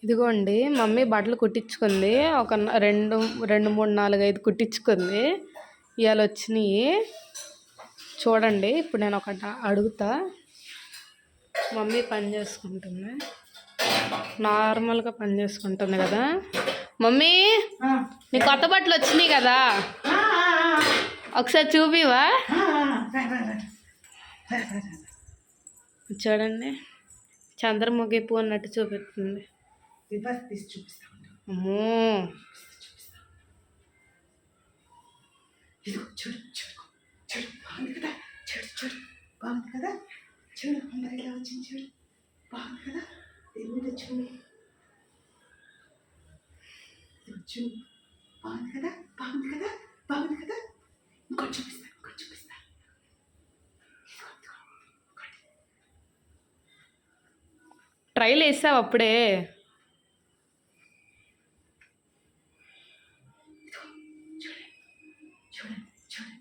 ఇదిగోండి మమ్మీ బట్టలు కుట్టించుకుంది. ఒక 2, 3, 4, 5 కుట్టించుకుంది. ఇవాళ వచ్చినాయి చూడండి. ఇప్పుడు నేను ఒకటి అడుగుతా. మమ్మీ పని చేసుకుంటుంది, నార్మల్గా పని చేసుకుంటుంది కదా. మమ్మీ నీ కొత్త బట్టలు వచ్చినాయి కదా, ఒకసారి చూపివా? చూడండి, చంద్రముఖి పువ్వు అన్నట్టు చూపిస్తుంది. అమ్మో, చూడు చూడు చూడు, బాగుంది కదా, చూడు చూడు, బాగుంది కదా, చూడు అమ్మాయి ఇలా వచ్చింది, చూడు బాగుంది కదా, దీని మీద చూడు చూడు, బాగుంది కదా, బాగుంది కదా, బాగుంది కదా, ఇంకోటి చూపిస్తా, ఇంకోటి చూపిస్తా. ట్రైల్ వేసావు అప్పుడే. చూడండి చూడండి,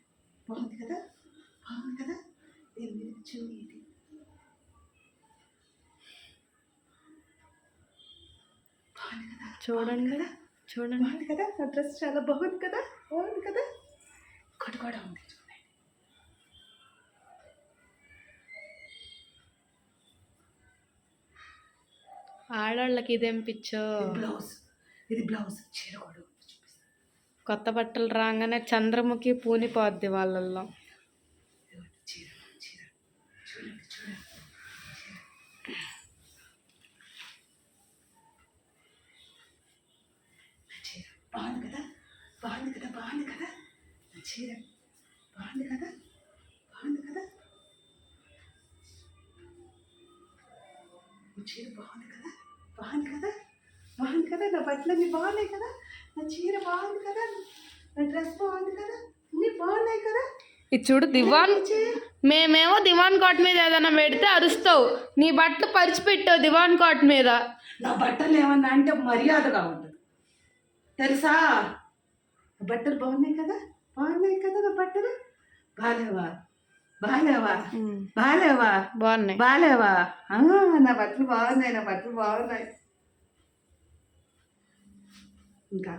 బాగుంది కదా, బాగుంది కదా, దీని మీద చూడు. చూడండి చూడండి, బాగుంది కదా, నా డ్రెస్ చాలా బాగుంది కదా, బాగుంది కదా, ఇంకోటి కూడా ఉంది చూడండి. ఆడవాళ్ళకి ఇదేం పిచ్చో. బ్లౌజ్, ఇది బ్లౌజ్, చీర కూడా చూపిస్తాను. కొత్త బట్టలు రాగానే చంద్రముఖి పూనిపోద్ది వాళ్ళల్లో. చీర చీర చూడండి చూడండి, చీర బాగుంది కదా, బాగుంది కదా, బాగుంది కదా, చీర బాగుంది కదా, బాగుంది కదా, చీర బాగుంది కదా, బాగుంది కదా, బాగుంది కదా, నా బట్టలన్నీ బాగున్నాయి కదా, నా చీర బాగుంది కదా, నా డ్రెస్ బాగుంది కదా, అన్నీ బాగున్నాయి కదా. ఇది చూడు దివాన్, మేమేమో దివాన్ కాట్ మీద ఏదైనా పెడితే అరుస్తావు, నీ బట్టలు పరిచిపెట్టావు దివాన్ కాట్ మీద. నా బట్టలు ఏమన్నా అంటే మర్యాదగా ఉంటుంది తెలుసా. బట్టలు బాగున్నాయి కదా, బాగున్నాయి కదా, నా బట్టలు బాగాలేవా, బాగాలేవా, బాగాలేవా, బాగున్నాయి, బాగాలేవా, నా బట్టలు బాగున్నాయి, నా బట్టలు బాగున్నాయి. ఇంకా